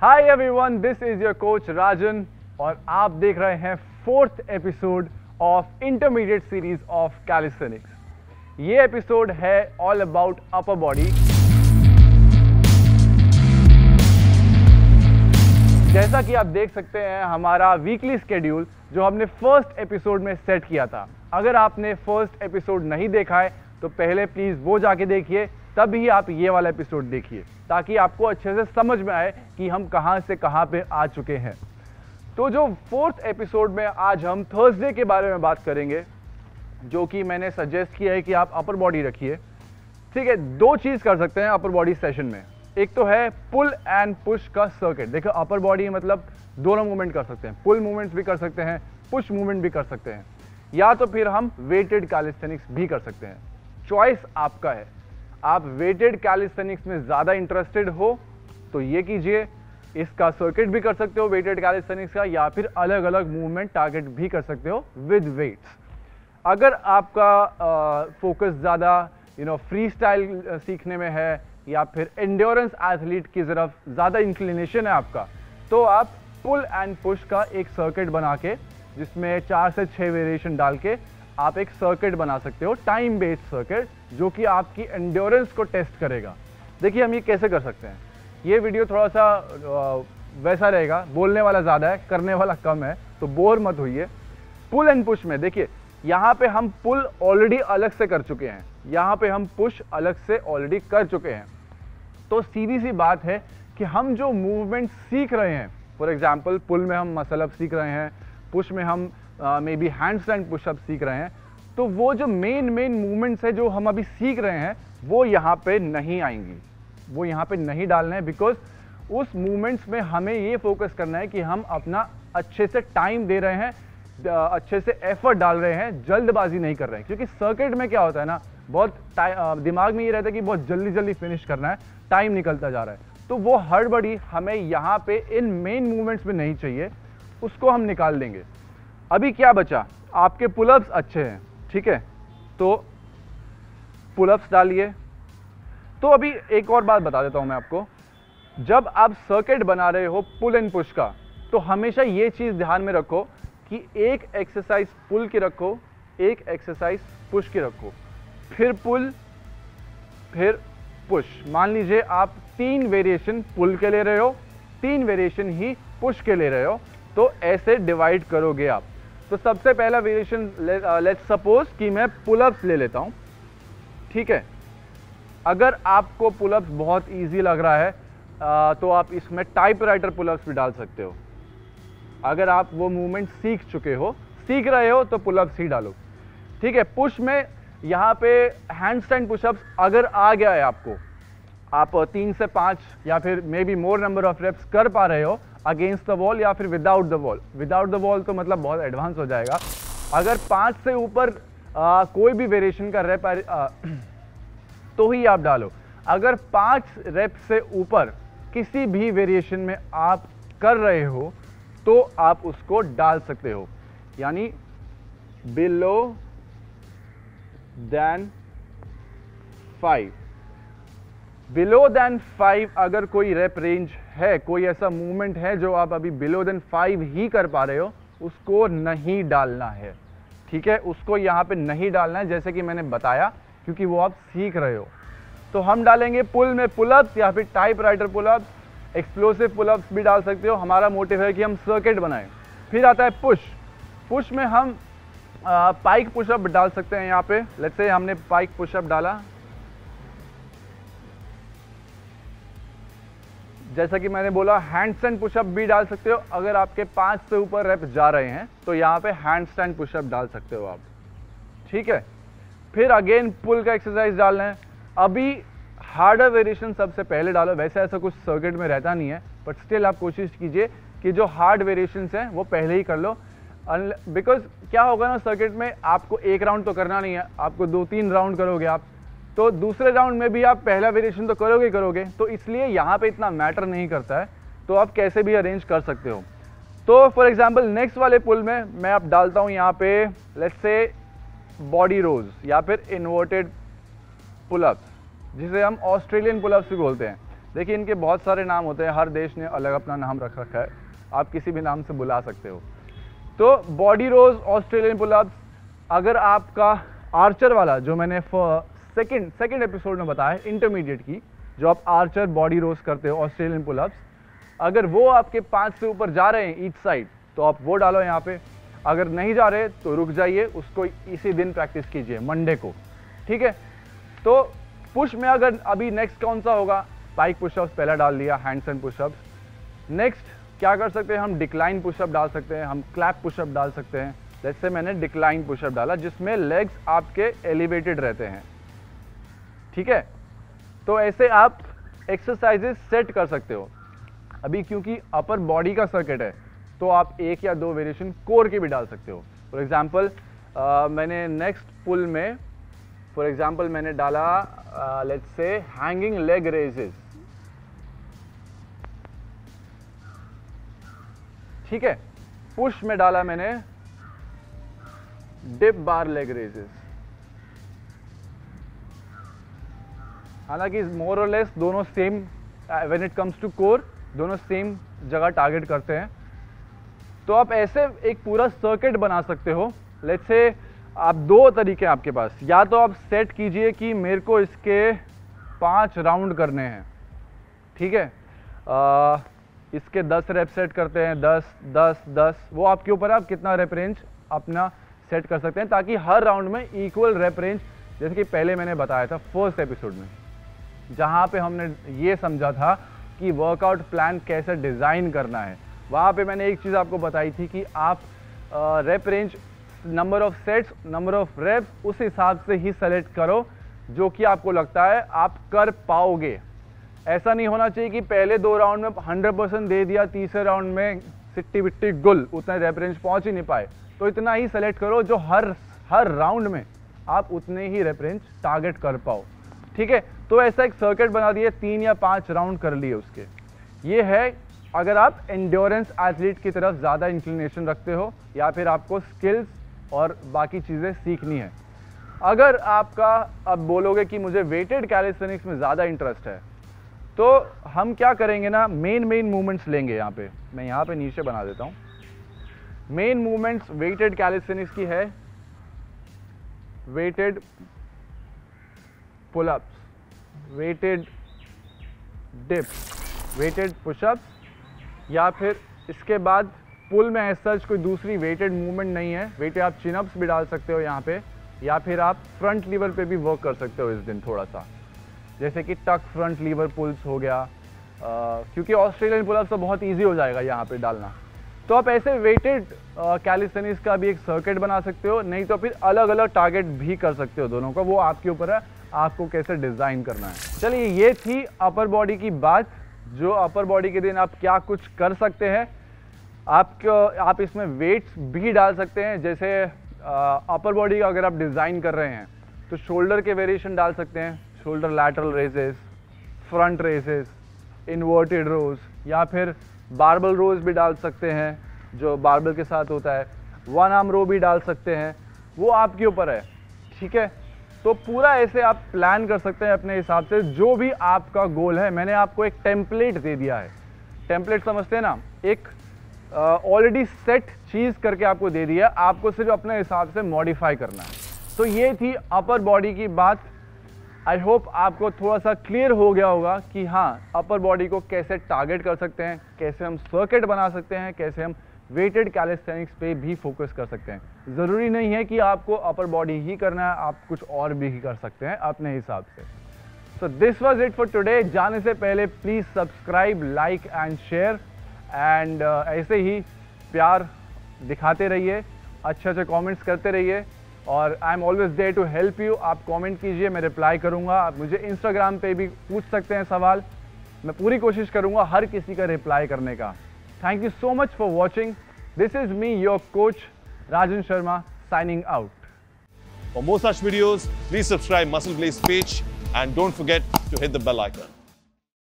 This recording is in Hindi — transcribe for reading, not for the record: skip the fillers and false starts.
Hi everyone, this is your coach Rajan और आप देख रहे हैं 4th episode of intermediate series of calisthenics. ये एपिसोड है ऑल अबाउट अपर बॉडी। जैसा कि आप देख सकते हैं हमारा वीकली स्केड्यूल जो हमने फर्स्ट एपिसोड में सेट किया था, अगर आपने फर्स्ट एपिसोड नहीं देखा है तो पहले प्लीज़ वो जाके देखिए, तभी आप ये वाला एपिसोड देखिए ताकि आपको अच्छे से समझ में आए कि हम कहाँ से कहाँ पे आ चुके हैं। तो जो 4th एपिसोड में आज हम थर्सडे के बारे में बात करेंगे, जो कि मैंने सजेस्ट किया है कि आप अपर बॉडी रखिए। ठीक है, दो चीज़ कर सकते हैं अपर बॉडी सेशन में। एक तो है पुल एंड पुश का सर्किट। देखो अपर बॉडी मतलब दोनों मूवमेंट कर सकते हैं, पुल मूवमेंट्स भी कर सकते हैं, पुश मूवमेंट भी कर सकते हैं, या तो फिर हम वेटेड कैलिस्थेनिक्स भी कर सकते हैं। चॉइस आपका है। आप वेटेड कैलिस्थेनिक्स में ज़्यादा इंटरेस्टेड हो तो ये कीजिए, इसका सर्किट भी कर सकते हो वेटेड कैलिस्थेनिक्स का, या फिर अलग अलग मूवमेंट टारगेट भी कर सकते हो विद वेट्स। अगर आपका फोकस ज़्यादा फ्री स्टाइल सीखने में है या फिर एंड्योरेंस एथलीट की तरफ ज़्यादा इंक्लिनेशन है आपका, तो आप पुल एंड पुश का एक सर्किट बना के, जिसमें 4 से 6 वेरिएशन डाल के आप एक सर्किट बना सकते हो, टाइम बेस्ड सर्किट, जो कि आपकी एंड्योरेंस को टेस्ट करेगा। देखिए हम ये कैसे कर सकते हैं। ये वीडियो थोड़ा सा वैसा रहेगा, बोलने वाला ज़्यादा है, करने वाला कम है, तो बोर मत होइए। पुल एंड पुश में देखिए, यहाँ पे हम पुल ऑलरेडी अलग से कर चुके हैं, यहाँ पे हम पुश अलग से ऑलरेडी कर चुके हैं। तो सीधी सी बात है कि हम जो मूवमेंट सीख रहे हैं, फॉर एग्जाम्पल पुल में हम मसल अप सीख रहे हैं, पुश में हम मे बी हैंडस्टैंड पुशअप सीख रहे हैं, तो वो जो मेन मूवमेंट्स है जो हम अभी सीख रहे हैं वो यहाँ पे नहीं आएंगी, वो यहाँ पे नहीं डालना है। बिकॉज उस मूवमेंट्स में हमें ये फोकस करना है कि हम अपना अच्छे से टाइम दे रहे हैं, अच्छे से एफर्ट डाल रहे हैं, जल्दबाजी नहीं कर रहे हैं। क्योंकि सर्किट में क्या होता है ना, बहुत दिमाग में ये रहता है कि बहुत जल्दी जल्दी फिनिश करना है, टाइम निकलता जा रहा है, तो वो हड़बड़ी हमें यहाँ पे इन मेन मूवमेंट्स में नहीं चाहिए, उसको हम निकाल देंगे। अभी क्या बचा, आपके पुलअप्स अच्छे हैं, ठीक है, तो पुलअप्स डालिए। तो अभी एक और बात बता देता हूं मैं आपको, जब आप सर्किट बना रहे हो पुल एंड पुश का, तो हमेशा ये चीज़ ध्यान में रखो कि एक एक्सरसाइज पुल की रखो, एक एक्सरसाइज पुश की रखो, फिर पुल फिर पुश। मान लीजिए आप 3 वेरिएशन पुल के ले रहे हो, 3 वेरिएशन ही पुश के ले रहे हो, तो ऐसे डिवाइड करोगे आप। तो सबसे पहला वेरिएशन लेट्स सपोज कि मैं पुलअप्स ले लेता हूं, ठीक है। अगर आपको पुलअप्स बहुत इजी लग रहा है तो आप इसमें टाइपराइटर पुलअप्स भी डाल सकते हो। अगर आप वो मूवमेंट सीख रहे हो तो पुलअप्स ही डालो, ठीक है। पुश में यहाँ पे हैंडस्टैंड पुशअप्स अगर आ गया है आपको, आप 3 से 5 या फिर maybe more number of reps कर पा रहे हो अगेंस्ट द वॉल या फिर without the wall. Without the wall तो मतलब बहुत एडवांस हो जाएगा। अगर 5 से ऊपर कोई भी वेरिएशन का रेप तो ही आप डालो। अगर 5 रेप से ऊपर किसी भी वेरिएशन में आप कर रहे हो तो आप उसको डाल सकते हो, यानी बिलो देन 5। बिलो देन 5 अगर कोई रेप रेंज है, कोई ऐसा मूवमेंट है जो आप अभी बिलो देन 5 ही कर पा रहे हो, उसको नहीं डालना है, ठीक है। उसको यहाँ पे नहीं डालना है, जैसे कि मैंने बताया, क्योंकि वो आप सीख रहे हो। तो हम डालेंगे पुल में पुलअप्स या फिर टाइपराइटर पुलअप्स, एक्सप्लोसिव पुलअप्स भी डाल सकते हो। हमारा मोटिव है कि हम सर्किट बनाएं। फिर आता है पुश। पुश में हम पाइक पुशअप डाल सकते हैं। यहाँ पे लेट्स से हमने पाइक पुशअप डाला, जैसा कि मैंने बोला हैंडस्टैंड पुशअप भी डाल सकते हो। अगर आपके 5 से ऊपर रेप जा रहे हैं तो यहाँ पे हैंडस्टैंड पुशअप डाल सकते हो आप, ठीक है। फिर अगेन पुल का एक्सरसाइज डालना है। अभी हार्डर वेरिएशन सबसे पहले डालो, वैसे ऐसा कुछ सर्किट में रहता नहीं है, बट स्टिल आप कोशिश कीजिए कि जो हार्ड वेरिएशंस हैं वो पहले ही कर लो। बिकॉज क्या होगा ना, सर्किट में आपको एक राउंड तो करना नहीं है, आपको 2-3 राउंड करोगे आप, तो दूसरे राउंड में भी आप पहला वेरिएशन तो करोगे, तो इसलिए यहाँ पे इतना मैटर नहीं करता है, तो आप कैसे भी अरेंज कर सकते हो। तो फॉर एग्जांपल नेक्स्ट वाले पुल में मैं आप डालता हूँ यहाँ पे लेट्स से बॉडी रोज या फिर इन्वर्टेड पुलअप्स, जिसे हम ऑस्ट्रेलियन पुलअप्स भी बोलते हैं। देखिए इनके बहुत सारे नाम होते हैं, हर देश ने अलग अपना नाम रख रखा है, आप किसी भी नाम से बुला सकते हो। तो बॉडी रोज, ऑस्ट्रेलियन पुलअप्स, अगर आपका आर्चर वाला जो मैंने सेकंड एपिसोड में बताया इंटरमीडिएट की, जो आप आर्चर बॉडी रोज करते हो ऑस्ट्रेलियन पुलअप्स, अगर वो आपके 5 से ऊपर जा रहे हैं ईच साइड तो आप वो डालो यहाँ पे। अगर नहीं जा रहे तो रुक जाइए, उसको इसी दिन प्रैक्टिस कीजिए, मंडे को, ठीक है। तो पुश में अगर अभी नेक्स्ट कौन सा होगा, स्पाइक पुशअप्स पहला डाल दिया, हैंडस्टैंड पुशअप्स। नेक्स्ट क्या कर सकते हैं हम, डिक्लाइन पुशअप डाल सकते हैं, हम क्लैप पुशअप डाल सकते हैं। जैसे मैंने डिक्लाइन पुशअप डाला जिसमें लेग्स आपके एलिवेटेड रहते हैं, ठीक है। तो ऐसे आप एक्सरसाइजेस सेट कर सकते हो। अभी क्योंकि अपर बॉडी का सर्किट है तो आप 1 या 2 वेरिएशन कोर के भी डाल सकते हो। फॉर एग्जांपल मैंने नेक्स्ट पुल में फॉर एग्जांपल मैंने डाला let's say hanging leg raises, ठीक है। पुश में डाला मैंने डिप बार लेग रेजेस। हालांकि मोर और लेस दोनों same, when it comes to core दोनों सेम जगह टारगेट करते हैं। तो आप ऐसे एक पूरा सर्किट बना सकते हो। लेट्स से आप 2 तरीके हैं आपके पास, या तो आप सेट कीजिए कि मेरे को इसके 5 राउंड करने हैं, ठीक है। इसके 10 रेप सेट करते हैं, 10 10 10, वो आपके ऊपर है, आप कितना रेप रेंज अपना सेट कर सकते हैं, ताकि हर राउंड में इक्वल रेप रेंज, जैसे कि पहले मैंने बताया था फर्स्ट एपिसोड में, जहाँ पे हमने ये समझा था कि वर्कआउट प्लान कैसे डिज़ाइन करना है। वहाँ पे मैंने एक चीज़ आपको बताई थी कि आप rep range, number of sets, number of reps उस हिसाब से ही सेलेक्ट करो जो कि आपको लगता है आप कर पाओगे। ऐसा नहीं होना चाहिए कि पहले 2 राउंड में 100% दे दिया, तीसरे राउंड में सिट्टी बिट्टी गुल, उतना रेप रेंज पहुँच ही नहीं पाए। तो इतना ही सेलेक्ट करो जो हर राउंड में आप उतने ही रेप रेंज टारगेट कर पाओ, ठीक है। तो ऐसा एक सर्किट बना दिए, 3 या 5 राउंड कर लिए उसके। ये है अगर आप एंड्योरेंस एथलीट की तरफ ज़्यादा इंक्लिनेशन रखते हो या फिर आपको स्किल्स और बाकी चीज़ें सीखनी है। अगर आपका अब बोलोगे कि मुझे वेटेड कैलिस्थेनिक्स में ज़्यादा इंटरेस्ट है, तो हम क्या करेंगे ना, मेन मूवमेंट्स लेंगे। यहाँ पे मैं यहाँ पे नीचे बना देता हूँ। मेन मूवमेंट्स वेटेड कैलिस्थेनिक्स की है, weighted pullups, weighted dips, weighted pushups, या फिर इसके बाद पुल में ऐसा कोई दूसरी वेटेड मूवमेंट नहीं है। वेटेड आप चिनअप्स भी डाल सकते हो यहाँ पे, या फिर आप फ्रंट लीवर पे भी वर्क कर सकते हो इस दिन थोड़ा सा, जैसे कि टक फ्रंट लीवर पुल्स हो गया। क्योंकि ऑस्ट्रेलियन पुलअप्स तो बहुत इजी हो जाएगा यहाँ पे डालना। तो आप ऐसे वेटेड कैलिस्थेनिक्स का भी एक सर्किट बना सकते हो, नहीं तो फिर अलग अलग टारगेट भी कर सकते हो दोनों का, वो आपके ऊपर है आपको कैसे डिज़ाइन करना है। चलिए ये थी अपर बॉडी की बात, जो अपर बॉडी के दिन आप क्या कुछ कर सकते हैं। आप इसमें वेट्स भी डाल सकते हैं। जैसे अपर बॉडी का अगर आप डिज़ाइन कर रहे हैं तो शोल्डर के वेरिएशन डाल सकते हैं, shoulder lateral raises, front raises, inverted rows, या फिर बारबल रोज भी डाल सकते हैं जो बारबल के साथ होता है, 1 आर्म रो भी डाल सकते हैं, वो आपके ऊपर है, ठीक है। तो पूरा ऐसे आप प्लान कर सकते हैं अपने हिसाब से, जो भी आपका गोल है। मैंने आपको एक टेम्पलेट दे दिया है, टेम्पलेट समझते हैं ना, एक ऑलरेडी सेट चीज़ करके आपको दे दिया, आपको सिर्फ अपने हिसाब से मॉडिफाई करना है। तो ये थी अपर बॉडी की बात। आई होप आपको थोड़ा सा क्लियर हो गया होगा कि हाँ, अपर बॉडी को कैसे टारगेट कर सकते हैं, कैसे हम सर्किट बना सकते हैं, कैसे हम वेटेड कैलिस्थेनिक्स पे भी फोकस कर सकते हैं। ज़रूरी नहीं है कि आपको अपर बॉडी ही करना है, आप कुछ और भी कर सकते हैं अपने हिसाब से। So this was it for today. जाने से पहले please subscribe, like and share, and ऐसे ही प्यार दिखाते रहिए, अच्छे कमेंट्स करते रहिए, और I am always there to help you. आप कमेंट कीजिए, मैं रिप्लाई करूँगा। आप मुझे इंस्टाग्राम पे भी पूछ सकते हैं सवाल, मैं पूरी कोशिश करूँगा हर किसी का रिप्लाई करने का। Thank you so much for watching. This is me, your coach, Rajan Sharma, signing out. For more such videos, please subscribe Muscle Blaze page and don't forget to hit the bell icon.